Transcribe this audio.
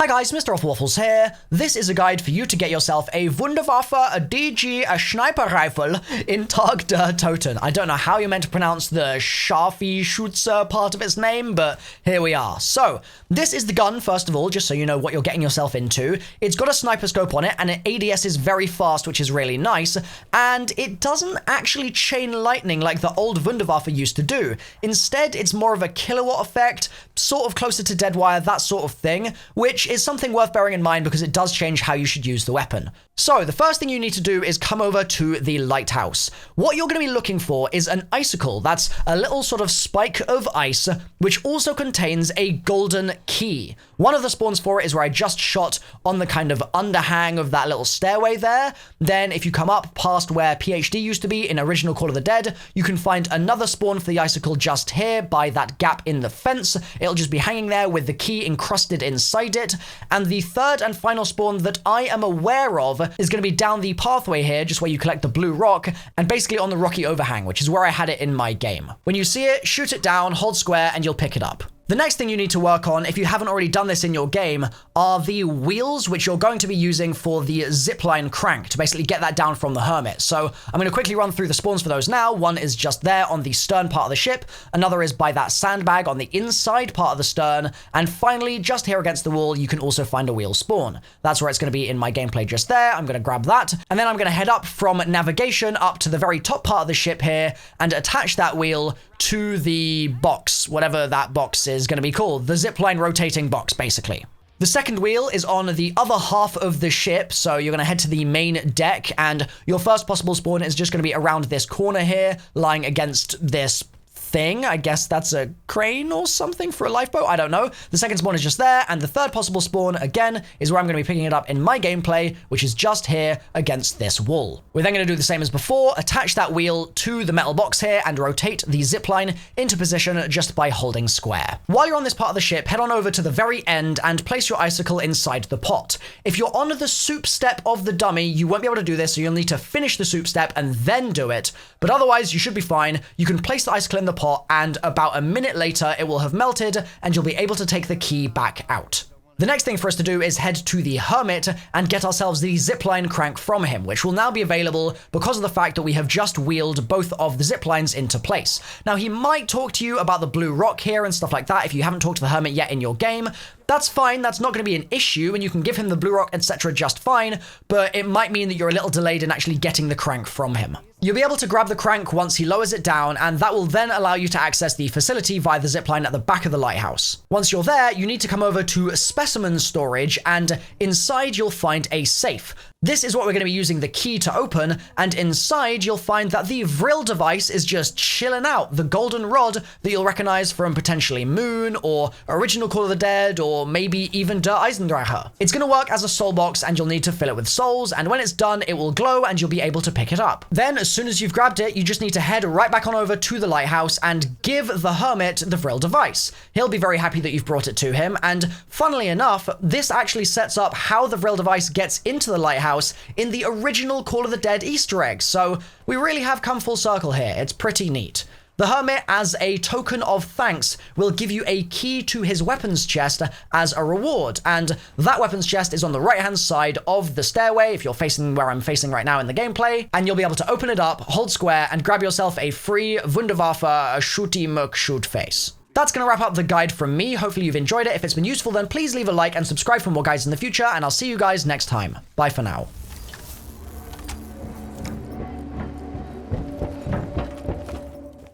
Hi guys, MrRoflWaffles here. This is a guide for you to get yourself a Wunderwaffe, a DG, a sniper rifle in Tag der Toten. I don't know how you're meant to pronounce the Scharfschütze part of its name, but here we are. So, this is the gun, first of all, just so you know what you're getting yourself into. It's got a sniper scope on it, and it ADS is very fast, which is really nice, and it doesn't actually chain lightning like the old Wunderwaffe used to do. Instead, it's more of a kilowatt effect, sort of closer to dead wire, that sort of thing, which is something worth bearing in mind because it does change how you should use the weapon. So, the first thing you need to do is come over to the lighthouse. What you're going to be looking for is an icicle. That's a little sort of spike of ice, which also contains a golden key. One of the spawns for it is where I just shot on the kind of underhang of that little stairway there. Then, if you come up past where PhD used to be in original Call of the Dead, you can find another spawn for the icicle just here by that gap in the fence. It'll just be hanging there with the key encrusted inside it. And the third and final spawn that I am aware of is going to be down the pathway here, just where you collect the blue rock, and basically on the rocky overhang, which is where I had it in my game. When you see it, shoot it down, hold square, and you'll pick it up. The next thing you need to work on, if you haven't already done this in your game, are the wheels, which you're going to be using for the zipline crank to basically get that down from the hermit. So I'm going to quickly run through the spawns for those now. One is just there on the stern part of the ship. Another is by that sandbag on the inside part of the stern. And finally, just here against the wall, you can also find a wheel spawn. That's where it's going to be in my gameplay just there. I'm going to grab that. And then I'm going to head up from navigation up to the very top part of the ship here and attach that wheel to the box, whatever that box is going to be called, the zipline rotating box, basically. The second wheel is on the other half of the ship, so you're going to head to the main deck, and your first possible spawn is just going to be around this corner here, lying against this thing. I guess that's a crane or something for a lifeboat. I don't know. The second spawn is just there, and the third possible spawn, again, is where I'm going to be picking it up in my gameplay, which is just here against this wall. We're then going to do the same as before, attach that wheel to the metal box here, and rotate the zipline into position just by holding square. While you're on this part of the ship, head on over to the very end and place your icicle inside the pot. If you're on the soup step of the dummy, you won't be able to do this, so you'll need to finish the soup step and then do it, but otherwise you should be fine. You can place the icicle in the pot, and about a minute later it will have melted and you'll be able to take the key back out. The next thing for us to do is head to the hermit and get ourselves the zipline crank from him, which will now be available because of the fact that we have just wheeled both of the ziplines into place. Now, he might talk to you about the blue rock here and stuff like that if you haven't talked to the hermit yet in your game. That's fine, that's not going to be an issue, and you can give him the blue rock, etc. just fine, but it might mean that you're a little delayed in actually getting the crank from him. You'll be able to grab the crank once he lowers it down, and that will then allow you to access the facility via the zipline at the back of the lighthouse. Once you're there, you need to come over to specimen storage, and inside you'll find a safe. This is what we're going to be using the key to open, and inside you'll find that the Vril device is just chilling out, the golden rod that you'll recognize from potentially Moon, or original Call of the Dead, or maybe even Der Eisendrache. It's going to work as a soul box, and you'll need to fill it with souls, and when it's done, it will glow, and you'll be able to pick it up. Then, as soon as you've grabbed it, you just need to head right back on over to the lighthouse and give the hermit the Vril device. He'll be very happy that you've brought it to him, and funnily enough, this actually sets up how the Vril device gets into the lighthouse in the original Call of the Dead Easter egg, so we really have come full circle here. It's pretty neat. The hermit, as a token of thanks, will give you a key to his weapons chest as a reward, and that weapons chest is on the right-hand side of the stairway, if you're facing where I'm facing right now in the gameplay, and you'll be able to open it up, hold square, and grab yourself a free Wunderwaffe shooty muck shoot face. That's going to wrap up the guide from me. Hopefully you've enjoyed it. If it's been useful, then please leave a like and subscribe for more guides in the future, and I'll see you guys next time. Bye for now.